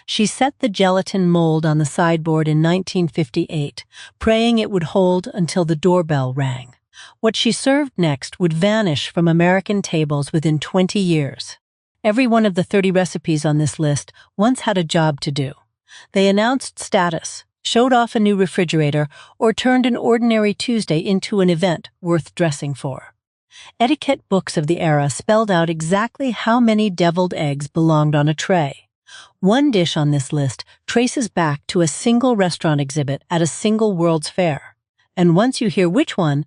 She set the gelatin mold on the sideboard in 1958, praying it would hold until the doorbell rang. What she served next would vanish from American tables within 20 years. Every one of the 30 recipes on this list once had a job to do. They announced status, showed off a new refrigerator, or turned an ordinary Tuesday into an event worth dressing for. Etiquette books of the era spelled out exactly how many deviled eggs belonged on a tray. One dish on this list traces back to a single restaurant exhibit at a single World's Fair. And once you hear which one,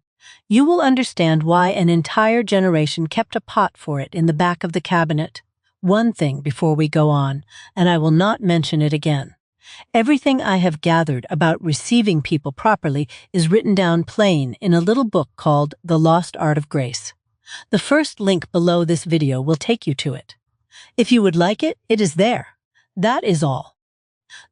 you will understand why an entire generation kept a pot for it in the back of the cabinet. One thing before we go on, and I will not mention it again. Everything I have gathered about receiving people properly is written down plain in a little book called The Lost Art of Grace. The first link below this video will take you to it. If you would like it, it is there. That is all.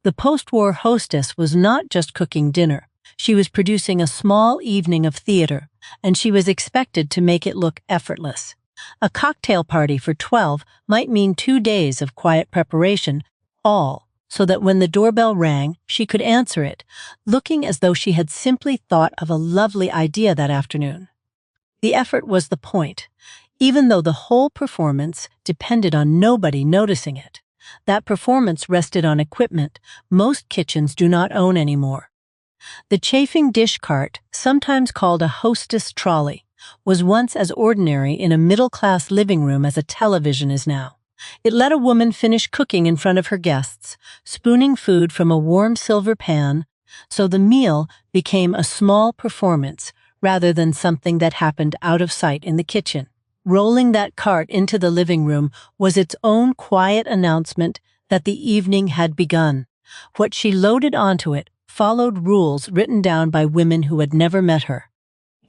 The post-war hostess was not just cooking dinner. She was producing a small evening of theater, and she was expected to make it look effortless. A cocktail party for 12 might mean 2 days of quiet preparation, all so that when the doorbell rang, she could answer it, looking as though she had simply thought of a lovely idea that afternoon. The effort was the point, even though the whole performance depended on nobody noticing it. That performance rested on equipment most kitchens do not own anymore. The chafing dish cart, sometimes called a hostess trolley, was once as ordinary in a middle-class living room as a television is now. It let a woman finish cooking in front of her guests, spooning food from a warm silver pan, so the meal became a small performance rather than something that happened out of sight in the kitchen. Rolling that cart into the living room was its own quiet announcement that the evening had begun. What she loaded onto it followed rules written down by women who had never met her.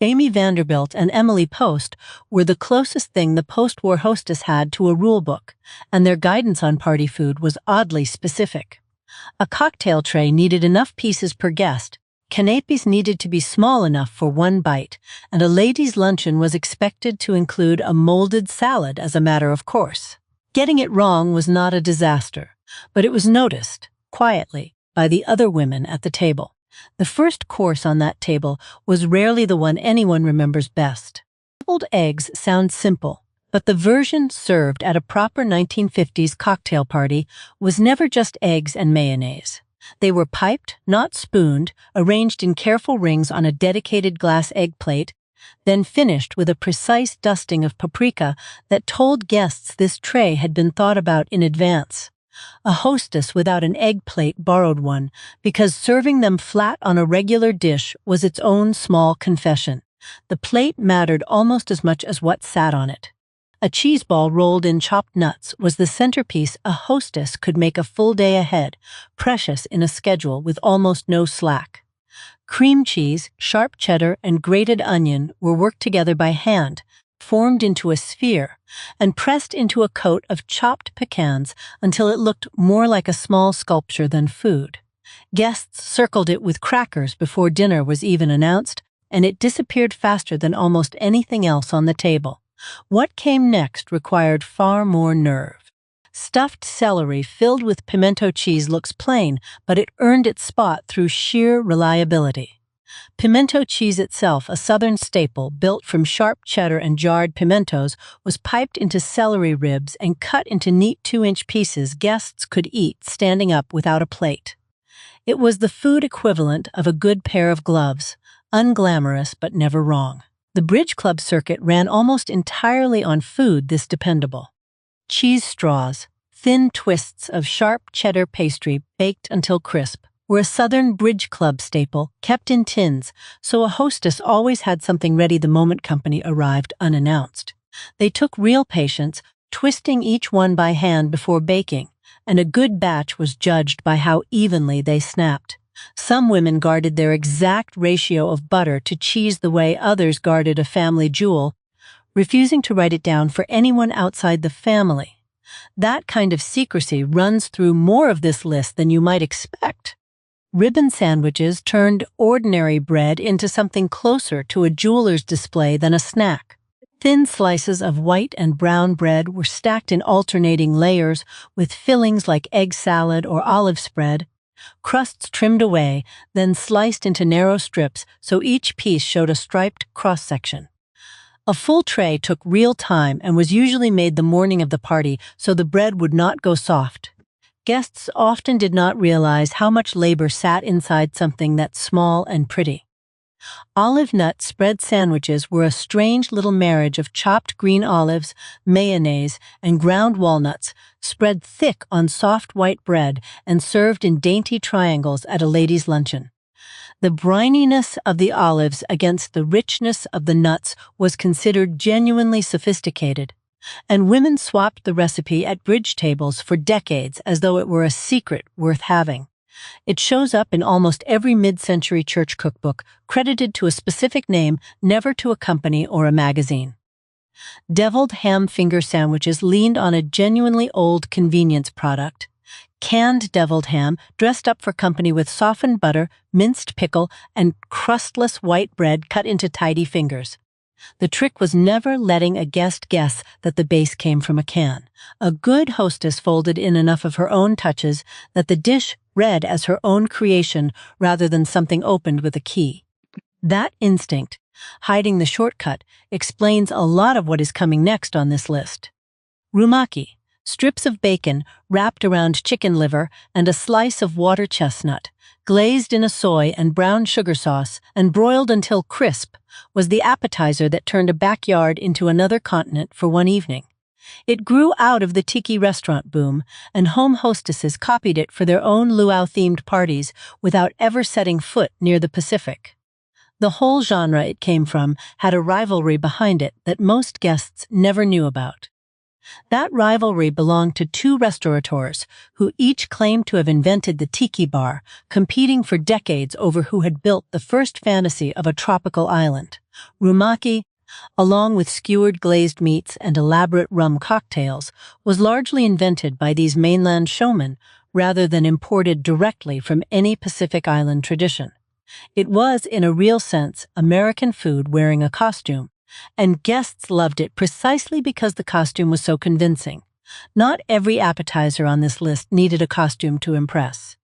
Amy Vanderbilt and Emily Post were the closest thing the post-war hostess had to a rulebook, and their guidance on party food was oddly specific. A cocktail tray needed enough pieces per guest, canapes needed to be small enough for one bite, and a ladies' luncheon was expected to include a molded salad as a matter of course. Getting it wrong was not a disaster, but it was noticed, quietly, by the other women at the table. The first course on that table was rarely the one anyone remembers best. Deviled eggs sound simple, but the version served at a proper 1950s cocktail party was never just eggs and mayonnaise. They were piped, not spooned, arranged in careful rings on a dedicated glass egg plate, then finished with a precise dusting of paprika that told guests this tray had been thought about in advance. A hostess without an egg plate borrowed one because serving them flat on a regular dish was its own small confession. The plate mattered almost as much as what sat on it. A cheese ball rolled in chopped nuts was the centerpiece a hostess could make a full day ahead, precious in a schedule with almost no slack. Cream cheese, sharp cheddar, and grated onion were worked together by hand, formed into a sphere, and pressed into a coat of chopped pecans until it looked more like a small sculpture than food. Guests circled it with crackers before dinner was even announced, and it disappeared faster than almost anything else on the table. What came next required far more nerve. Stuffed celery filled with pimento cheese looks plain, but it earned its spot through sheer reliability. Pimento cheese itself, a southern staple built from sharp cheddar and jarred pimentos, was piped into celery ribs and cut into neat 2-inch pieces guests could eat standing up without a plate. It was the food equivalent of a good pair of gloves, unglamorous but never wrong. The bridge club circuit ran almost entirely on food this dependable. Cheese straws, thin twists of sharp cheddar pastry baked until crisp, were a Southern Bridge Club staple, kept in tins, so a hostess always had something ready the moment company arrived unannounced. They took real patience, twisting each one by hand before baking, and a good batch was judged by how evenly they snapped. Some women guarded their exact ratio of butter to cheese the way others guarded a family jewel, refusing to write it down for anyone outside the family. That kind of secrecy runs through more of this list than you might expect. Ribbon sandwiches turned ordinary bread into something closer to a jeweler's display than a snack. Thin slices of white and brown bread were stacked in alternating layers with fillings like egg salad or olive spread, crusts trimmed away, then sliced into narrow strips so each piece showed a striped cross-section. A full tray took real time and was usually made the morning of the party so the bread would not go soft. Guests often did not realize how much labor sat inside something that small and pretty. Olive nut spread sandwiches were a strange little marriage of chopped green olives, mayonnaise, and ground walnuts, spread thick on soft white bread and served in dainty triangles at a ladies' luncheon. The brininess of the olives against the richness of the nuts was considered genuinely sophisticated, and women swapped the recipe at bridge tables for decades as though it were a secret worth having. It shows up in almost every mid-century church cookbook, credited to a specific name, never to a company or a magazine. Deviled ham finger sandwiches leaned on a genuinely old convenience product. Canned deviled ham, dressed up for company with softened butter, minced pickle, and crustless white bread cut into tidy fingers. The trick was never letting a guest guess that the base came from a can. A good hostess folded in enough of her own touches that the dish read as her own creation rather than something opened with a key. That instinct, hiding the shortcut, explains a lot of what is coming next on this list. Rumaki, strips of bacon wrapped around chicken liver and a slice of water chestnut, glazed in a soy and brown sugar sauce and broiled until crisp, was the appetizer that turned a backyard into another continent for one evening. It grew out of the Tiki restaurant boom, and home hostesses copied it for their own luau-themed parties without ever setting foot near the Pacific. The whole genre it came from had a rivalry behind it that most guests never knew about. That rivalry belonged to two restaurateurs who each claimed to have invented the tiki bar, competing for decades over who had built the first fantasy of a tropical island. Rumaki, along with skewered glazed meats and elaborate rum cocktails, was largely invented by these mainland showmen rather than imported directly from any Pacific Island tradition. It was, in a real sense, American food wearing a costume, and guests loved it precisely because the costume was so convincing. Not every appetizer on this list needed a costume to impress.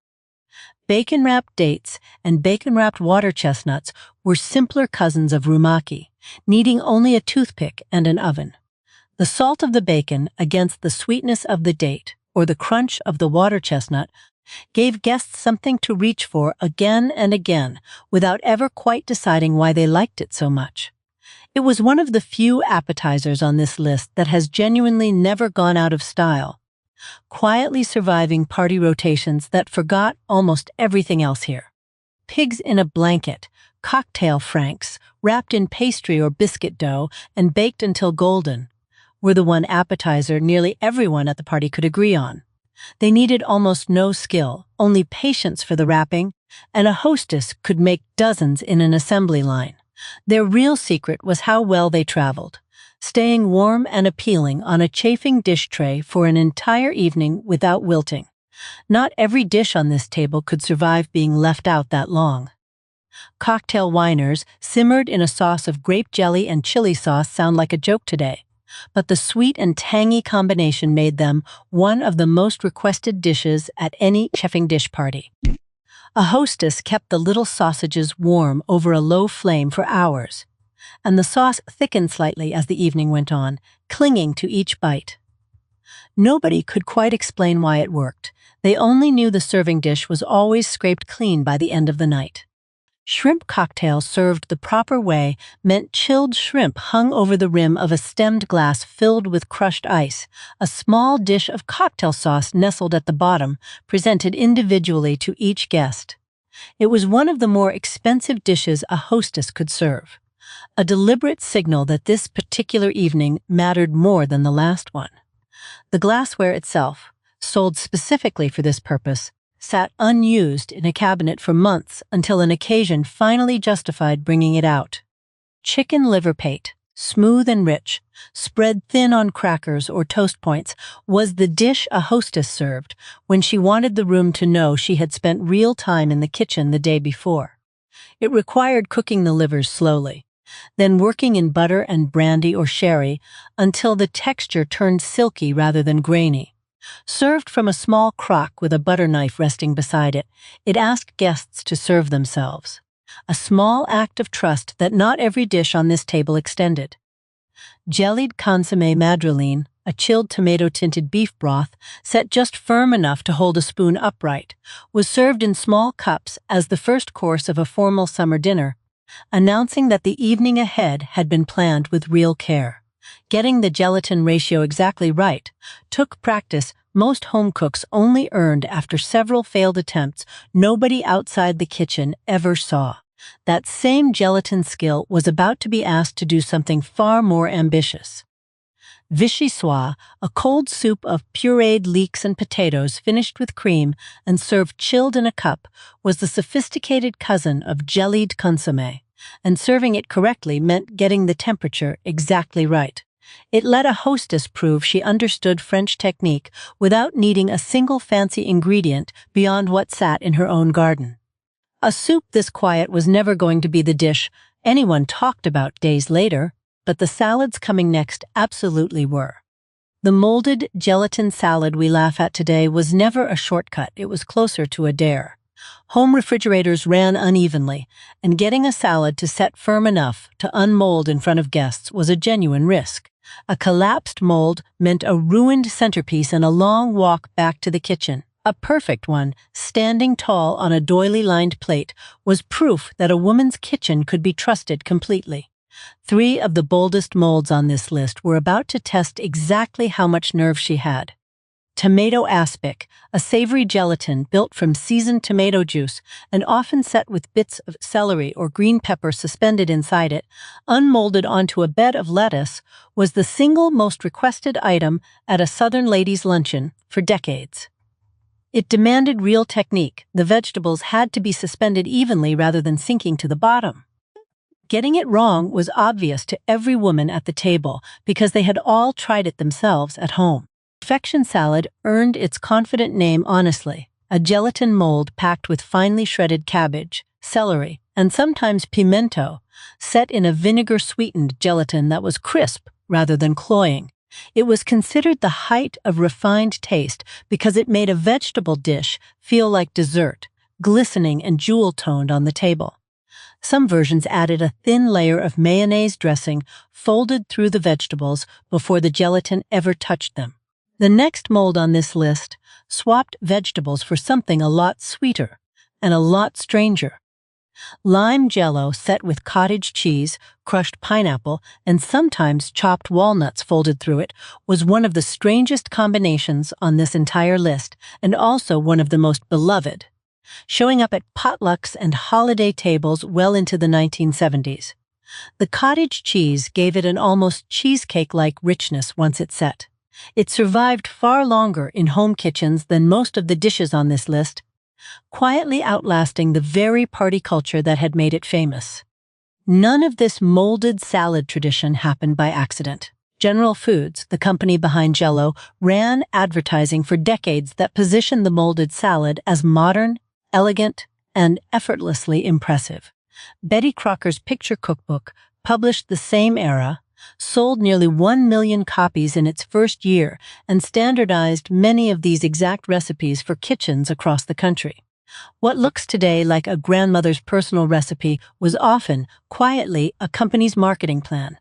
Bacon-wrapped dates and bacon-wrapped water chestnuts were simpler cousins of rumaki, needing only a toothpick and an oven. The salt of the bacon against the sweetness of the date, or the crunch of the water chestnut, gave guests something to reach for again and again without ever quite deciding why they liked it so much. It was one of the few appetizers on this list that has genuinely never gone out of style, quietly surviving party rotations that forgot almost everything else here. Pigs in a blanket, cocktail franks, wrapped in pastry or biscuit dough and baked until golden, were the one appetizer nearly everyone at the party could agree on. They needed almost no skill, only patience for the wrapping, and a hostess could make dozens in an assembly line. Their real secret was how well they traveled, staying warm and appealing on a chafing dish tray for an entire evening without wilting. Not every dish on this table could survive being left out that long. Cocktail winers simmered in a sauce of grape jelly and chili sauce sound like a joke today, but the sweet and tangy combination made them one of the most requested dishes at any chefing dish party. A hostess kept the little sausages warm over a low flame for hours, and the sauce thickened slightly as the evening went on, clinging to each bite. Nobody could quite explain why it worked. They only knew the serving dish was always scraped clean by the end of the night. Shrimp cocktails served the proper way meant chilled shrimp hung over the rim of a stemmed glass filled with crushed ice, a small dish of cocktail sauce nestled at the bottom, presented individually to each guest. It was one of the more expensive dishes a hostess could serve, a deliberate signal that this particular evening mattered more than the last one. The glassware itself, sold specifically for this purpose, sat unused in a cabinet for months until an occasion finally justified bringing it out. Chicken liver pate, smooth and rich, spread thin on crackers or toast points, was the dish a hostess served when she wanted the room to know she had spent real time in the kitchen the day before. It required cooking the livers slowly, then working in butter and brandy or sherry until the texture turned silky rather than grainy. Served from a small crock with a butter knife resting beside it, it asked guests to serve themselves. A small act of trust that not every dish on this table extended. Jellied consommé madrileine, a chilled tomato-tinted beef broth, set just firm enough to hold a spoon upright, was served in small cups as the first course of a formal summer dinner, announcing that the evening ahead had been planned with real care. Getting the gelatin ratio exactly right took practice most home cooks only earned after several failed attempts nobody outside the kitchen ever saw. That same gelatin skill was about to be asked to do something far more ambitious. Vichyssoise, a cold soup of pureed leeks and potatoes finished with cream and served chilled in a cup, was the sophisticated cousin of jellied consommé, and serving it correctly meant getting the temperature exactly right. It let a hostess prove she understood French technique without needing a single fancy ingredient beyond what sat in her own garden. A soup this quiet was never going to be the dish anyone talked about days later, but the salads coming next absolutely were. The molded gelatin salad we laugh at today was never a shortcut, it was closer to a dare. Home refrigerators ran unevenly, and getting a salad to set firm enough to unmold in front of guests was a genuine risk. A collapsed mold meant a ruined centerpiece and a long walk back to the kitchen. A perfect one, standing tall on a doily-lined plate, was proof that a woman's kitchen could be trusted completely. 3 of the boldest molds on this list were about to test exactly how much nerve she had. Tomato Aspic, a savory gelatin built from seasoned tomato juice and often set with bits of celery or green pepper suspended inside it, unmolded onto a bed of lettuce, was the single most requested item at a Southern ladies' luncheon for decades. It demanded real technique. The vegetables had to be suspended evenly rather than sinking to the bottom. Getting it wrong was obvious to every woman at the table because they had all tried it themselves at home. Perfection salad earned its confident name honestly, a gelatin mold packed with finely shredded cabbage, celery, and sometimes pimento, set in a vinegar-sweetened gelatin that was crisp rather than cloying. It was considered the height of refined taste because it made a vegetable dish feel like dessert, glistening and jewel-toned on the table. Some versions added a thin layer of mayonnaise dressing folded through the vegetables before the gelatin ever touched them. The next mold on this list swapped vegetables for something a lot sweeter and a lot stranger. Lime jello set with cottage cheese, crushed pineapple, and sometimes chopped walnuts folded through it was one of the strangest combinations on this entire list, and also one of the most beloved, showing up at potlucks and holiday tables well into the 1970s. The cottage cheese gave it an almost cheesecake-like richness once it set. It survived far longer in home kitchens than most of the dishes on this list, quietly outlasting the very party culture that had made it famous. None of this molded salad tradition happened by accident. General Foods, the company behind Jell-O, ran advertising for decades that positioned the molded salad as modern, elegant, and effortlessly impressive. Betty Crocker's picture cookbook, published the same era, sold nearly 1 million copies in its first year and standardized many of these exact recipes for kitchens across the country. What looks today like a grandmother's personal recipe was often, quietly, a company's marketing plan.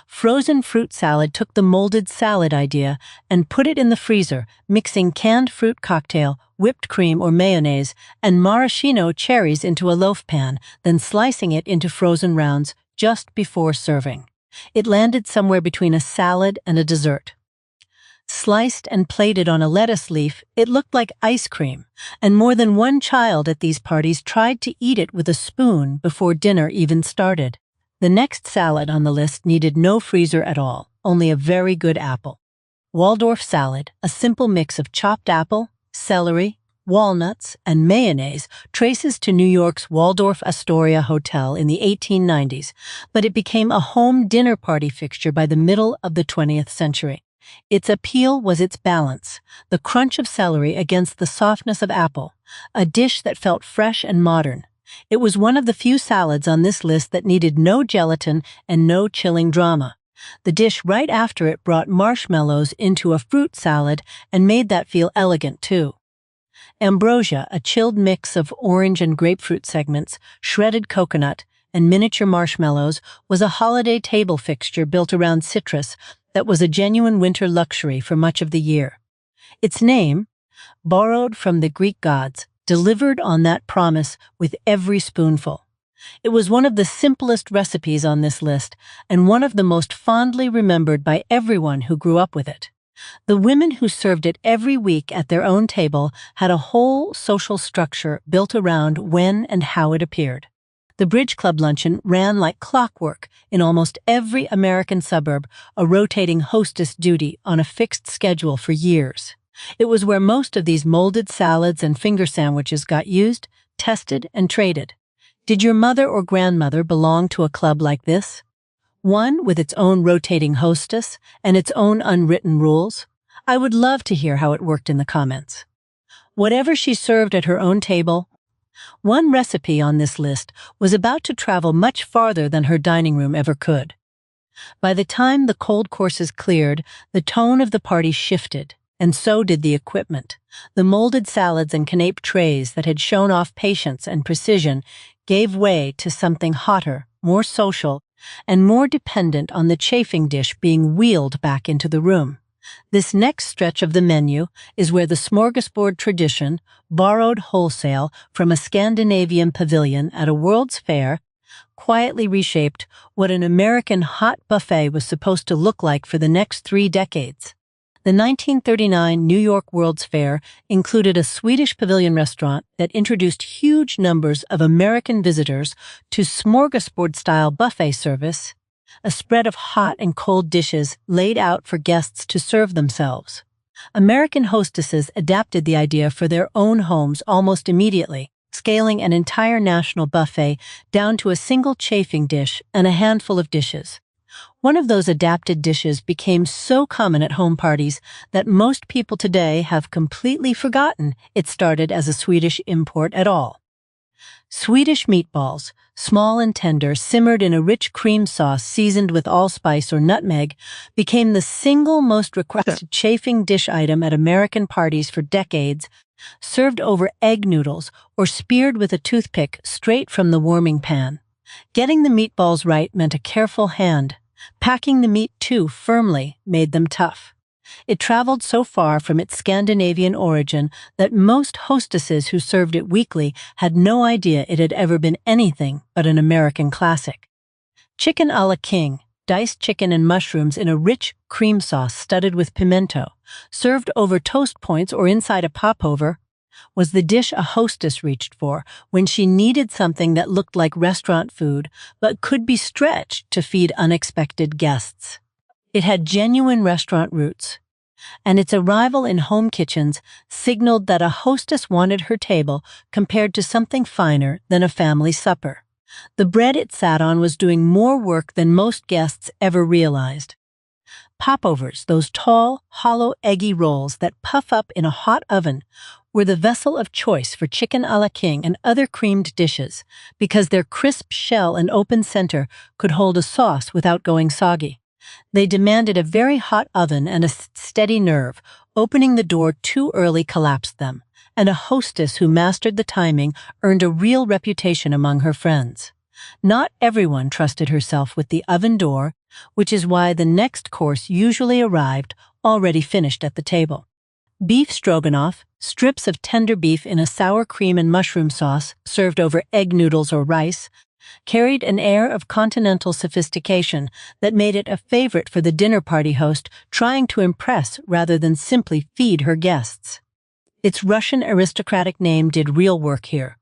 Frozen fruit salad took the molded salad idea and put it in the freezer, mixing canned fruit cocktail, whipped cream or mayonnaise, and maraschino cherries into a loaf pan, then slicing it into frozen rounds just before serving. It landed somewhere between a salad and a dessert. Sliced and plated on a lettuce leaf, it looked like ice cream, and more than one child at these parties tried to eat it with a spoon before dinner even started. The next salad on the list needed no freezer at all, only a very good apple. Waldorf Salad, a simple mix of chopped apple, celery, walnuts, and mayonnaise, traces to New York's Waldorf Astoria Hotel in the 1890s, but it became a home dinner party fixture by the middle of the 20th century. Its appeal was its balance, the crunch of celery against the softness of apple, a dish that felt fresh and modern, It was one of the few salads on this list that needed no gelatin and no chilling drama. The dish right after it brought marshmallows into a fruit salad and made that feel elegant too. Ambrosia, a chilled mix of orange and grapefruit segments, shredded coconut, and miniature marshmallows, was a holiday table fixture built around citrus that was a genuine winter luxury for much of the year. Its name, borrowed from the Greek gods, delivered on that promise with every spoonful. It was one of the simplest recipes on this list, and one of the most fondly remembered by everyone who grew up with it. The women who served it every week at their own table had a whole social structure built around when and how it appeared. The Bridge Club luncheon ran like clockwork in almost every American suburb, a rotating hostess duty on a fixed schedule for years. It was where most of these molded salads and finger sandwiches got used, tested, and traded. Did your mother or grandmother belong to a club like this? One with its own rotating hostess and its own unwritten rules? I would love to hear how it worked in the comments. Whatever she served at her own table, one recipe on this list was about to travel much farther than her dining room ever could. By the time the cold courses cleared, the tone of the party shifted, and so did the equipment. The molded salads and canape trays that had shown off patience and precision gave way to something hotter, more social, and more dependent on the chafing dish being wheeled back into the room. This next stretch of the menu is where the smorgasbord tradition, borrowed wholesale from a Scandinavian pavilion at a World's Fair, quietly reshaped what an American hot buffet was supposed to look like for the next 3 decades. The 1939 New York World's Fair included a Swedish Pavilion restaurant that introduced huge numbers of American visitors to smorgasbord-style buffet service, a spread of hot and cold dishes laid out for guests to serve themselves. American hostesses adapted the idea for their own homes almost immediately, scaling an entire national buffet down to a single chafing dish and a handful of dishes. One of those adapted dishes became so common at home parties that most people today have completely forgotten it started as a Swedish import at all. Swedish meatballs, small and tender, simmered in a rich cream sauce seasoned with allspice or nutmeg, became the single most requested chafing dish item at American parties for decades, served over egg noodles or speared with a toothpick straight from the warming pan. Getting the meatballs right meant a careful hand. Packing the meat too firmly made them tough. It traveled so far from its Scandinavian origin that most hostesses who served it weekly had no idea it had ever been anything but an American classic. Chicken a la king, diced chicken and mushrooms in a rich cream sauce studded with pimento, served over toast points or inside a popover, was the dish a hostess reached for when she needed something that looked like restaurant food but could be stretched to feed unexpected guests. It had genuine restaurant roots, and its arrival in home kitchens signaled that a hostess wanted her table compared to something finer than a family supper. The bread it sat on was doing more work than most guests ever realized. Popovers, those tall, hollow, eggy rolls that puff up in a hot oven, were the vessel of choice for chicken a la king and other creamed dishes because their crisp shell and open center could hold a sauce without going soggy. They demanded a very hot oven and a steady nerve. Opening the door too early collapsed them, and a hostess who mastered the timing earned a real reputation among her friends. Not everyone trusted herself with the oven door, which is why the next course usually arrived already finished at the table. Beef stroganoff, strips of tender beef in a sour cream and mushroom sauce served over egg noodles or rice, carried an air of continental sophistication that made it a favorite for the dinner party host trying to impress rather than simply feed her guests. Its Russian aristocratic name did real work here.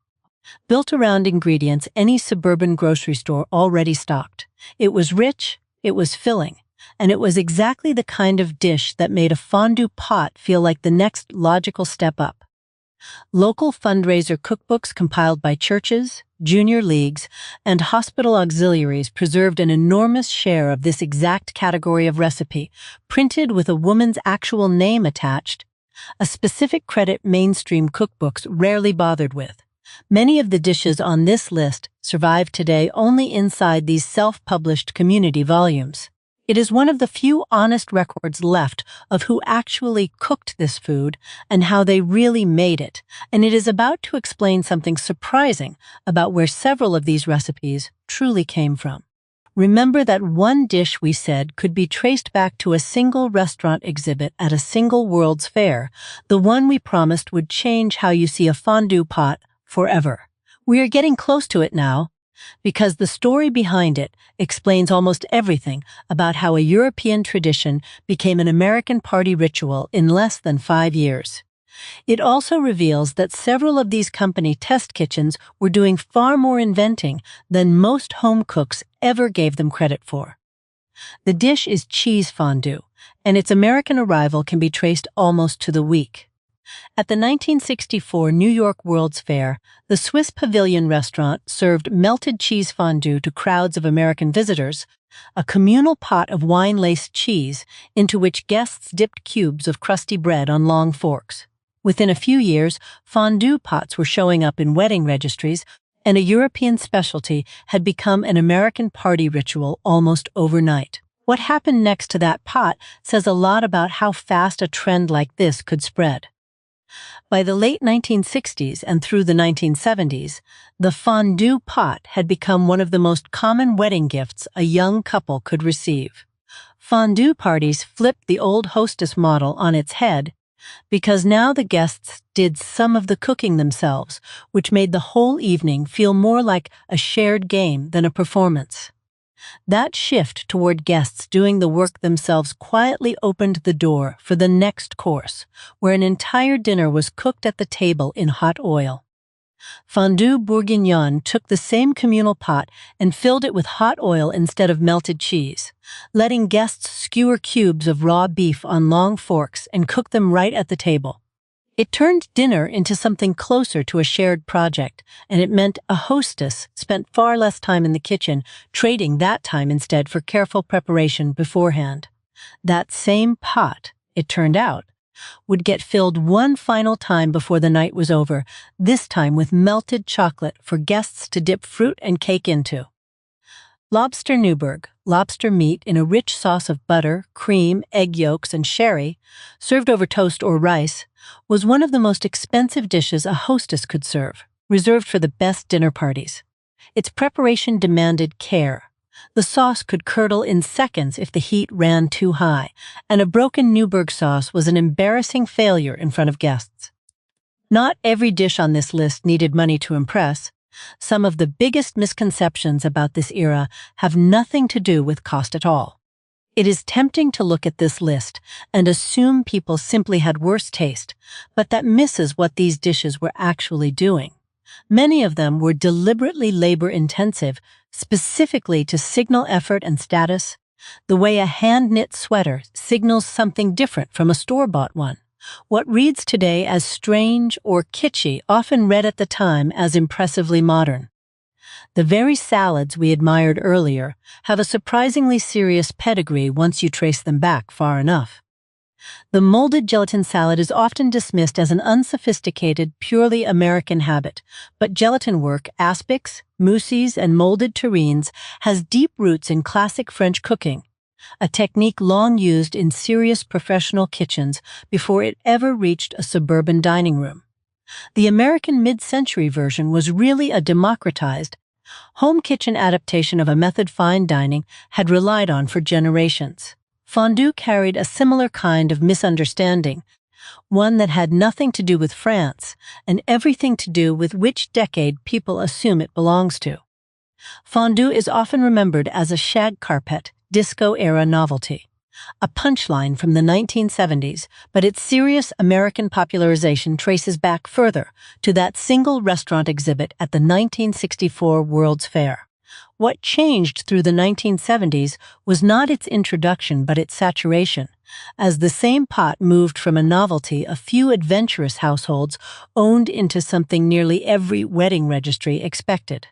Built around ingredients any suburban grocery store already stocked, it was rich, it was filling, and it was exactly the kind of dish that made a fondue pot feel like the next logical step up. Local fundraiser cookbooks compiled by churches, junior leagues, and hospital auxiliaries preserved an enormous share of this exact category of recipe, printed with a woman's actual name attached, a specific credit mainstream cookbooks rarely bothered with. Many of the dishes on this list survive today only inside these self-published community volumes. It is one of the few honest records left of who actually cooked this food and how they really made it, and it is about to explain something surprising about where several of these recipes truly came from. Remember that one dish we said could be traced back to a single restaurant exhibit at a single World's Fair, the one we promised would change how you see a fondue pot forever. We are getting close to it now, because the story behind it explains almost everything about how a European tradition became an American party ritual in less than 5 years. It also reveals that several of these company test kitchens were doing far more inventing than most home cooks ever gave them credit for. The dish is cheese fondue, and its American arrival can be traced almost to the week. At the 1964 New York World's Fair, the Swiss Pavilion restaurant served melted cheese fondue to crowds of American visitors, a communal pot of wine-laced cheese into which guests dipped cubes of crusty bread on long forks. Within a few years, fondue pots were showing up in wedding registries, and a European specialty had become an American party ritual almost overnight. What happened next to that pot says a lot about how fast a trend like this could spread. By the late 1960s and through the 1970s, the fondue pot had become one of the most common wedding gifts a young couple could receive. Fondue parties flipped the old hostess model on its head because now the guests did some of the cooking themselves, which made the whole evening feel more like a shared game than a performance. That shift toward guests doing the work themselves quietly opened the door for the next course, where an entire dinner was cooked at the table in hot oil. Fondue Bourguignonne took the same communal pot and filled it with hot oil instead of melted cheese, letting guests skewer cubes of raw beef on long forks and cook them right at the table. It turned dinner into something closer to a shared project, and it meant a hostess spent far less time in the kitchen, trading that time instead for careful preparation beforehand. That same pot, it turned out, would get filled one final time before the night was over, this time with melted chocolate for guests to dip fruit and cake into. Lobster Newburg, lobster meat in a rich sauce of butter, cream, egg yolks, and sherry, served over toast or rice, was one of the most expensive dishes a hostess could serve, reserved for the best dinner parties. Its preparation demanded care. The sauce could curdle in seconds if the heat ran too high, and a broken Newburg sauce was an embarrassing failure in front of guests. Not every dish on this list needed money to impress. Some of the biggest misconceptions about this era have nothing to do with cost at all. It is tempting to look at this list and assume people simply had worse taste, but that misses what these dishes were actually doing. Many of them were deliberately labor-intensive, specifically to signal effort and status, the way a hand-knit sweater signals something different from a store-bought one. What reads today as strange or kitschy often read at the time as impressively modern. The very salads we admired earlier have a surprisingly serious pedigree once you trace them back far enough. The molded gelatin salad is often dismissed as an unsophisticated, purely American habit, but gelatin work, aspics, mousses, and molded terrines has deep roots in classic French cooking, a technique long used in serious professional kitchens before it ever reached a suburban dining room. The American mid-century version was really a democratized, home kitchen adaptation of a method fine dining had relied on for generations. Fondue carried a similar kind of misunderstanding, one that had nothing to do with France and everything to do with which decade people assume it belongs to. Fondue is often remembered as a shag carpet, disco-era novelty, a punchline from the 1970s, but its serious American popularization traces back further to that single restaurant exhibit at the 1964 World's Fair. What changed through the 1970s was not its introduction but its saturation, as the same pot moved from a novelty a few adventurous households owned into something nearly every wedding registry expected.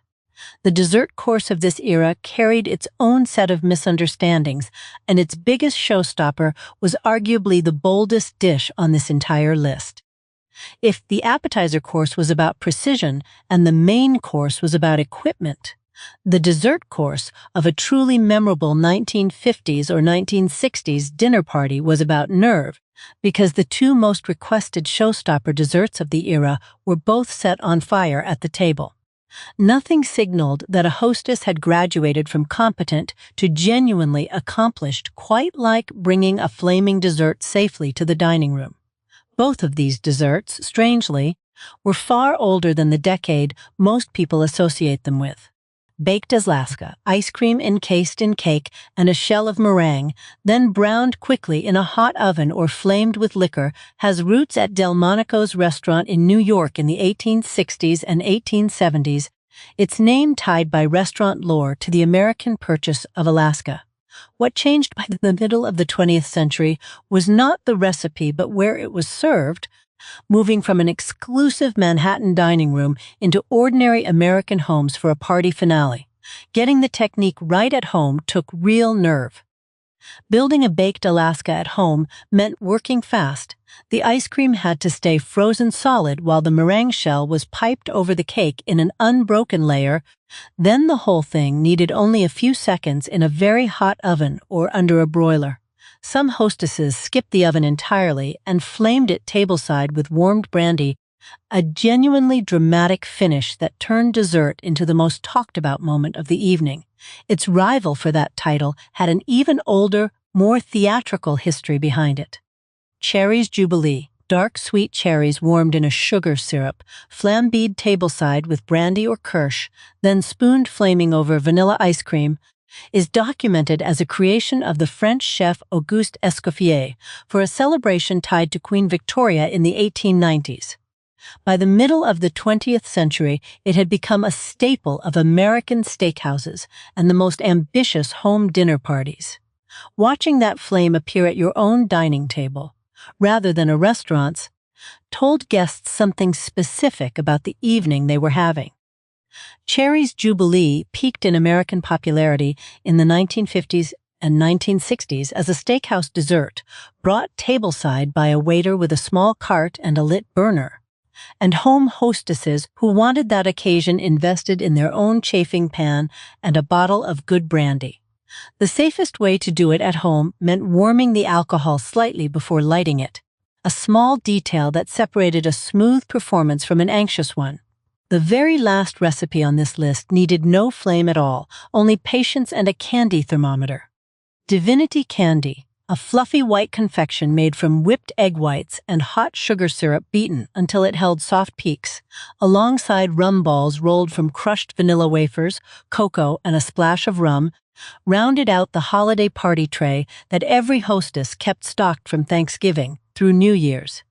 The dessert course of this era carried its own set of misunderstandings, and its biggest showstopper was arguably the boldest dish on this entire list. If the appetizer course was about precision and the main course was about equipment, the dessert course of a truly memorable 1950s or 1960s dinner party was about nerve, because the two most requested showstopper desserts of the era were both set on fire at the table. Nothing signaled that a hostess had graduated from competent to genuinely accomplished, quite like bringing a flaming dessert safely to the dining room. Both of these desserts, strangely, were far older than the decade most people associate them with. Baked as Alaska, ice cream encased in cake and a shell of meringue, then browned quickly in a hot oven or flamed with liquor, has roots at Delmonico's restaurant in New York in the 1860s and 1870s, its name tied by restaurant lore to the American purchase of Alaska. What changed by the middle of the 20th century was not the recipe but where it was served, moving from an exclusive Manhattan dining room into ordinary American homes for a party finale. Getting the technique right at home took real nerve. Building a baked Alaska at home meant working fast. The ice cream had to stay frozen solid while the meringue shell was piped over the cake in an unbroken layer. Then the whole thing needed only a few seconds in a very hot oven or under a broiler. Some hostesses skipped the oven entirely and flamed it tableside with warmed brandy, a genuinely dramatic finish that turned dessert into the most talked-about moment of the evening. Its rival for that title had an even older, more theatrical history behind it. Cherries Jubilee, dark sweet cherries warmed in a sugar syrup, flambéed tableside with brandy or kirsch, then spooned flaming over vanilla ice cream, is documented as a creation of the French chef Auguste Escoffier for a celebration tied to Queen Victoria in the 1890s. By the middle of the 20th century, it had become a staple of American steakhouses and the most ambitious home dinner parties. Watching that flame appear at your own dining table, rather than a restaurant's, told guests something specific about the evening they were having. Cherries Jubilee peaked in American popularity in the 1950s and 1960s as a steakhouse dessert, brought tableside by a waiter with a small cart and a lit burner, and home hostesses who wanted that occasion invested in their own chafing pan and a bottle of good brandy. The safest way to do it at home meant warming the alcohol slightly before lighting it, a small detail that separated a smooth performance from an anxious one. The very last recipe on this list needed no flame at all, only patience and a candy thermometer. Divinity candy, a fluffy white confection made from whipped egg whites and hot sugar syrup beaten until it held soft peaks, alongside rum balls rolled from crushed vanilla wafers, cocoa, and a splash of rum, rounded out the holiday party tray that every hostess kept stocked from Thanksgiving through New Year's.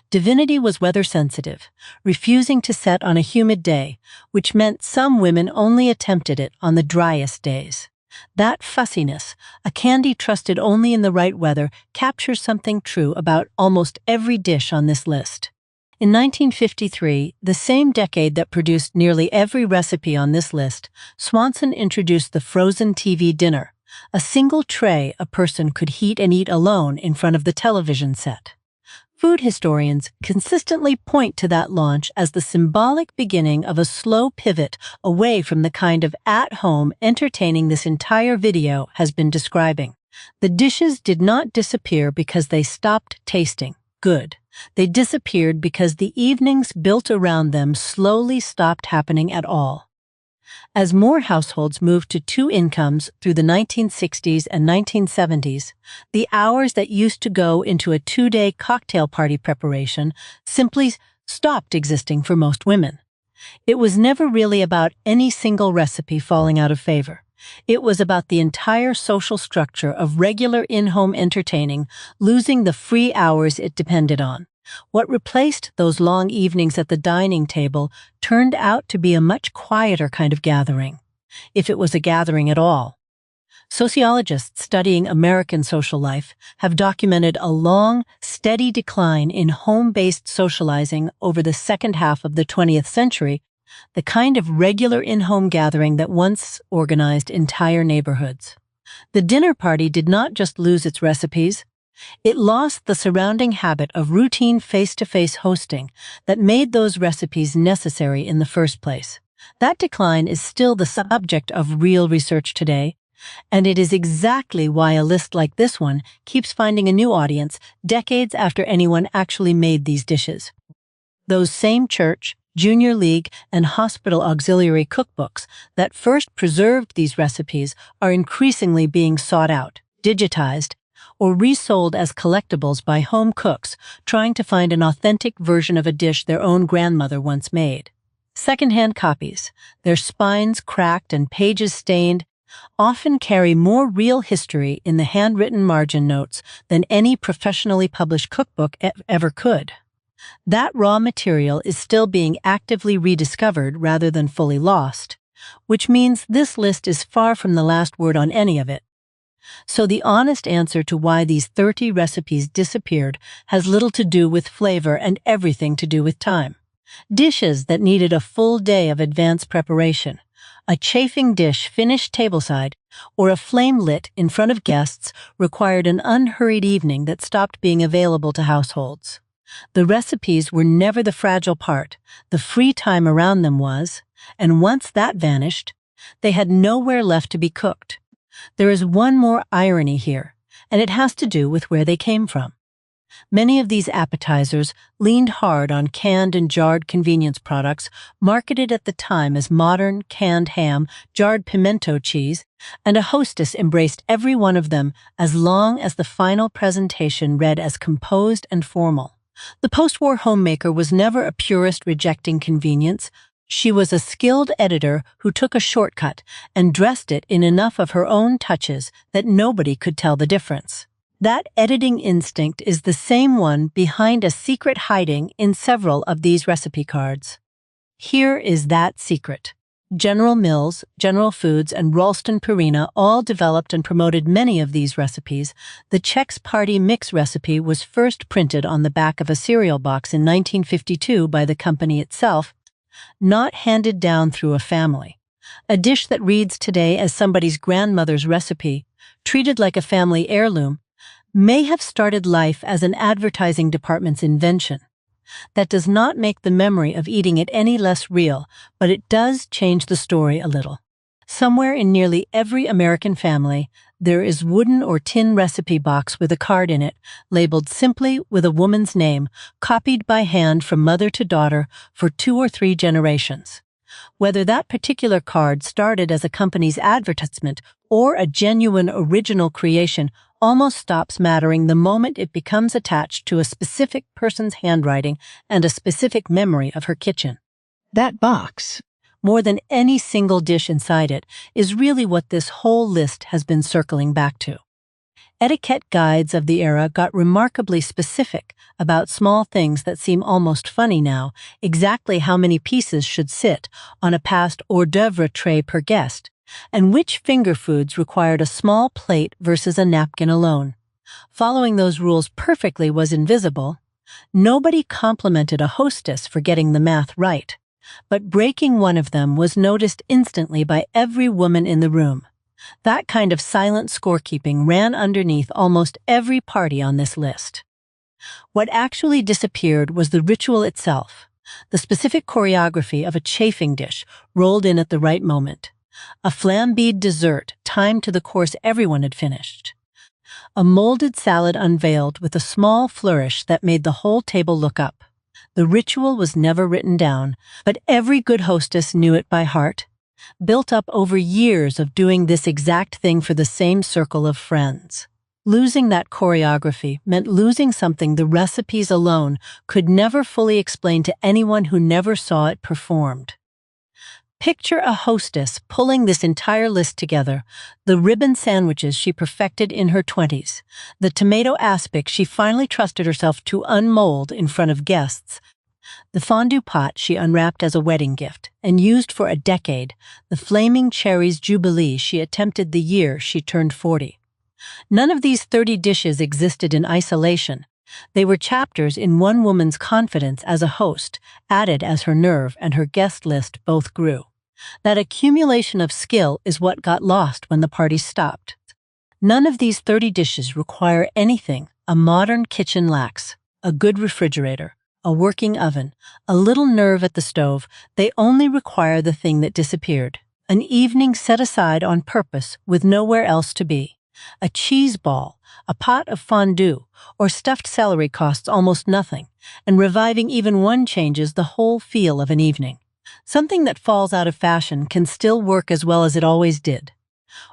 Divinity was weather-sensitive, refusing to set on a humid day, which meant some women only attempted it on the driest days. That fussiness, a candy trusted only in the right weather, captures something true about almost every dish on this list. In 1953, the same decade that produced nearly every recipe on this list, Swanson introduced the frozen TV dinner, a single tray a person could heat and eat alone in front of the television set. Food historians consistently point to that launch as the symbolic beginning of a slow pivot away from the kind of at-home entertaining this entire video has been describing. The dishes did not disappear because they stopped tasting good. They disappeared because the evenings built around them slowly stopped happening at all. As more households moved to two incomes through the 1960s and 1970s, the hours that used to go into a two-day cocktail party preparation simply stopped existing for most women. It was never really about any single recipe falling out of favor. It was about the entire social structure of regular in-home entertaining losing the free hours it depended on. What replaced those long evenings at the dining table turned out to be a much quieter kind of gathering, if it was a gathering at all. Sociologists studying American social life have documented a long, steady decline in home-based socializing over the second half of the 20th century, the kind of regular in-home gathering that once organized entire neighborhoods. The dinner party did not just lose its recipes, It lost the surrounding habit of routine face-to-face hosting that made those recipes necessary in the first place. That decline is still the subject of real research today, and it is exactly why a list like this one keeps finding a new audience decades after anyone actually made these dishes. Those same church, junior league, and hospital auxiliary cookbooks that first preserved these recipes are increasingly being sought out, digitized, or resold as collectibles by home cooks trying to find an authentic version of a dish their own grandmother once made. Secondhand copies, their spines cracked and pages stained, often carry more real history in the handwritten margin notes than any professionally published cookbook ever could. That raw material is still being actively rediscovered rather than fully lost, which means this list is far from the last word on any of it. So the honest answer to why these 30 recipes disappeared has little to do with flavor and everything to do with time. Dishes that needed a full day of advanced preparation, a chafing dish finished tableside, or a flame lit in front of guests required an unhurried evening that stopped being available to households. The recipes were never the fragile part, the free time around them was, and once that vanished, they had nowhere left to be cooked. There is one more irony here, and it has to do with where they came from. Many of these appetizers leaned hard on canned and jarred convenience products marketed at the time as modern canned ham, jarred pimento cheese, and a hostess embraced every one of them as long as the final presentation read as composed and formal. The post-war homemaker was never a purist rejecting convenience. She was a skilled editor who took a shortcut and dressed it in enough of her own touches that nobody could tell the difference. That editing instinct is the same one behind a secret hiding in several of these recipe cards. Here is that secret. General Mills, General Foods, and Ralston Purina all developed and promoted many of these recipes. The Chex Party Mix recipe was first printed on the back of a cereal box in 1952 by the company itself, not handed down through a family. A dish that reads today as somebody's grandmother's recipe, treated like a family heirloom, may have started life as an advertising department's invention. That does not make the memory of eating it any less real, but it does change the story a little. Somewhere in nearly every American family, there is wooden or tin recipe box with a card in it, labeled simply with a woman's name, copied by hand from mother to daughter for 2 or 3 generations. Whether that particular card started as a company's advertisement or a genuine original creation almost stops mattering the moment it becomes attached to a specific person's handwriting and a specific memory of her kitchen. That box, more than any single dish inside it, is really what this whole list has been circling back to. Etiquette guides of the era got remarkably specific about small things that seem almost funny now, exactly how many pieces should sit on a past hors d'oeuvre tray per guest, and which finger foods required a small plate versus a napkin alone. Following those rules perfectly was invisible. Nobody complimented a hostess for getting the math right, but breaking one of them was noticed instantly by every woman in the room. That kind of silent scorekeeping ran underneath almost every party on this list. What actually disappeared was the ritual itself, the specific choreography of a chafing dish rolled in at the right moment, a flambéed dessert timed to the course everyone had finished, a molded salad unveiled with a small flourish that made the whole table look up. The ritual was never written down, but every good hostess knew it by heart, built up over years of doing this exact thing for the same circle of friends. Losing that choreography meant losing something the recipes alone could never fully explain to anyone who never saw it performed. Picture a hostess pulling this entire list together, the ribbon sandwiches she perfected in her 20s, the tomato aspic she finally trusted herself to unmold in front of guests, the fondue pot she unwrapped as a wedding gift and used for a decade, the flaming cherries jubilee she attempted the year she turned 40. None of these 30 dishes existed in isolation. They were chapters in one woman's confidence as a host, added as her nerve and her guest list both grew. That accumulation of skill is what got lost when the party stopped. None of these 30 dishes require anything A modern kitchen lacks a good refrigerator, a working oven, a little nerve at the stove. They only require the thing that disappeared. An evening set aside on purpose with nowhere else to be. A cheese ball, a pot of fondue, or stuffed celery costs almost nothing, and reviving even one changes the whole feel of an evening. Something that falls out of fashion can still work as well as it always did.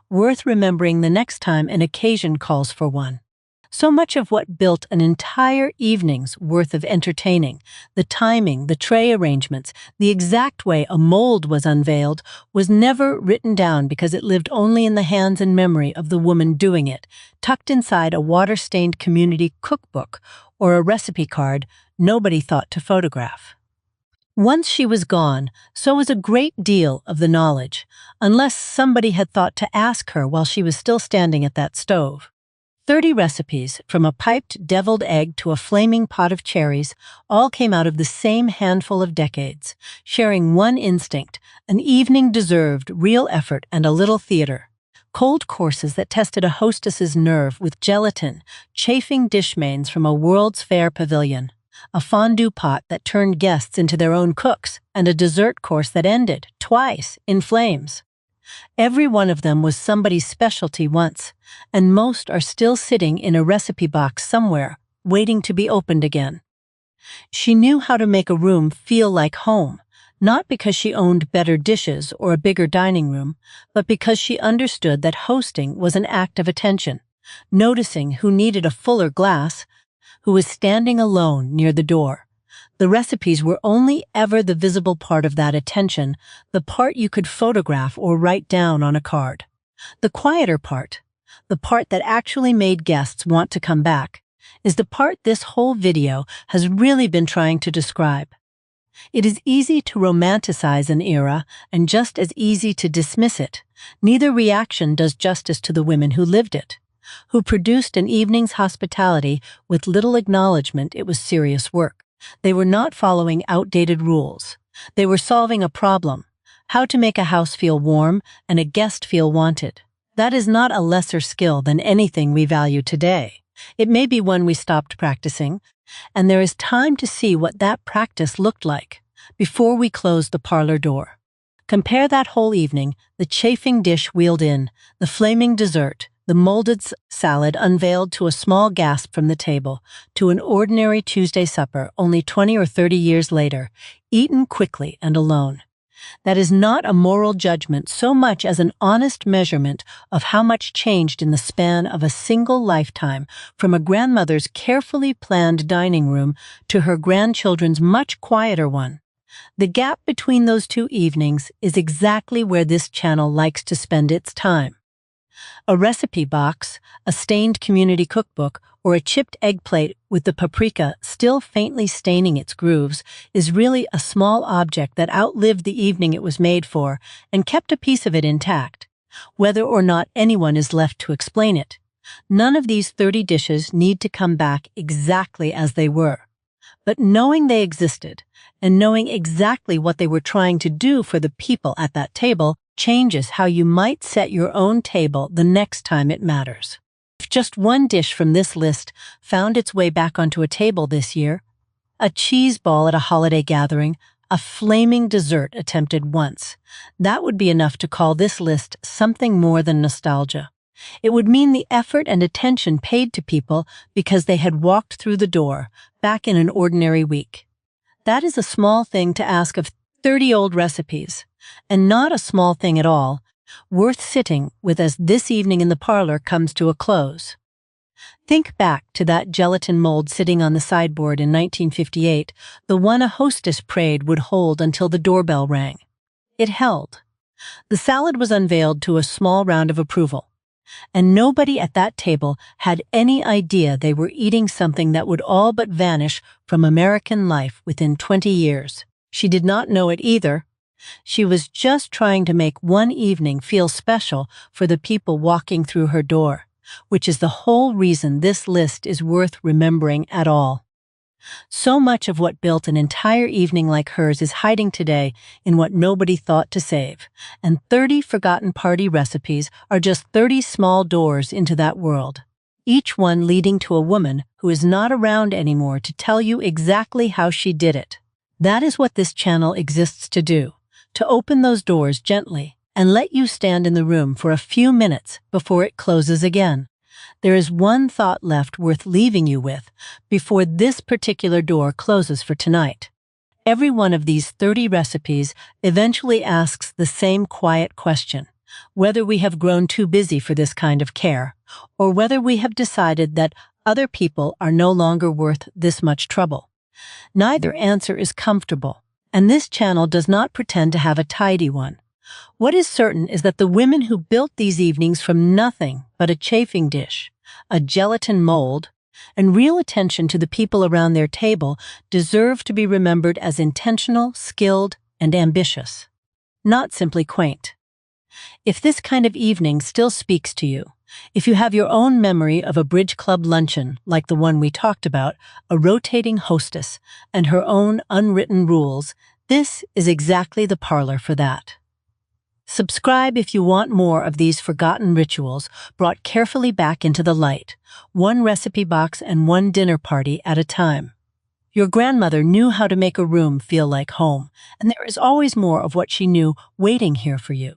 Worth remembering the next time an occasion calls for one. So much of what built an entire evening's worth of entertaining, the timing, the tray arrangements, the exact way a mold was unveiled, was never written down because it lived only in the hands and memory of the woman doing it, tucked inside a water-stained community cookbook or a recipe card nobody thought to photograph. Once she was gone, so was a great deal of the knowledge, unless somebody had thought to ask her while she was still standing at that stove. 30 recipes, from a piped deviled egg to a flaming pot of cherries, all came out of the same handful of decades, sharing one instinct: an evening deserved real effort and a little theater. Cold courses that tested a hostess's nerve with gelatin, chafing dish mains from a World's Fair pavilion, a fondue pot that turned guests into their own cooks, and a dessert course that ended, twice, in flames. Every one of them was somebody's specialty once, and most are still sitting in a recipe box somewhere, waiting to be opened again. She knew how to make a room feel like home, not because she owned better dishes or a bigger dining room, but because she understood that hosting was an act of attention, noticing who needed a fuller glass, who was standing alone near the door. The recipes were only ever the visible part of that attention, the part you could photograph or write down on a card. The quieter part, the part that actually made guests want to come back, is the part this whole video has really been trying to describe. It is easy to romanticize an era and just as easy to dismiss it. Neither reaction does justice to the women who lived it, who produced an evening's hospitality with little acknowledgement it was serious work. They were not following outdated rules. They were solving a problem: how to make a house feel warm and a guest feel wanted. That is not a lesser skill than anything we value today. It may be one we stopped practicing, and there is time to see what that practice looked like before we closed the parlor door. Compare that whole evening: the chafing dish wheeled in, the flaming dessert, the molded salad unveiled to a small gasp from the table, to an ordinary Tuesday supper only 20 or 30 years later, eaten quickly and alone. That is not a moral judgment so much as an honest measurement of how much changed in the span of a single lifetime, from a grandmother's carefully planned dining room to her grandchildren's much quieter one. The gap between those two evenings is exactly where this channel likes to spend its time. A recipe box, a stained community cookbook, or a chipped egg plate with the paprika still faintly staining its grooves is really a small object that outlived the evening it was made for and kept a piece of it intact, whether or not anyone is left to explain it. None of these 30 dishes need to come back exactly as they were. But knowing they existed, and knowing exactly what they were trying to do for the people at that table, changes how you might set your own table the next time it matters. If just one dish from this list found its way back onto a table this year, a cheese ball at a holiday gathering, a flaming dessert attempted once, that would be enough to call this list something more than nostalgia. It would mean the effort and attention paid to people because they had walked through the door back in an ordinary week. That is a small thing to ask of 30 old recipes, and not a small thing at all, worth sitting with as this evening in the parlor comes to a close. Think back to that gelatin mold sitting on the sideboard in 1958, the one a hostess prayed would hold until the doorbell rang. It held. The salad was unveiled to a small round of approval, and nobody at that table had any idea they were eating something that would all but vanish from American life within 20 years. She did not know it either. She was just trying to make one evening feel special for the people walking through her door, which is the whole reason this list is worth remembering at all. So much of what built an entire evening like hers is hiding today in what nobody thought to save, and 30 forgotten party recipes are just 30 small doors into that world. each one leading to a woman who is not around anymore to tell you exactly how she did it. That is what this channel exists to do, to open those doors gently and let you stand in the room for a few minutes before it closes again. There is one thought left worth leaving you with before this particular door closes for tonight. Every one of these 30 recipes eventually asks the same quiet question: whether we have grown too busy for this kind of care, or whether we have decided that other people are no longer worth this much trouble. Neither answer is comfortable, and this channel does not pretend to have a tidy one. What is certain is that the women who built these evenings from nothing but a chafing dish, a gelatin mold, and real attention to the people around their table deserve to be remembered as intentional, skilled, and ambitious, not simply quaint. If this kind of evening still speaks to you, if you have your own memory of a bridge club luncheon like the one we talked about, a rotating hostess, and her own unwritten rules, this is exactly the parlor for that. Subscribe if you want more of these forgotten rituals brought carefully back into the light, one recipe box and one dinner party at a time. Your grandmother knew how to make a room feel like home, and there is always more of what she knew waiting here for you.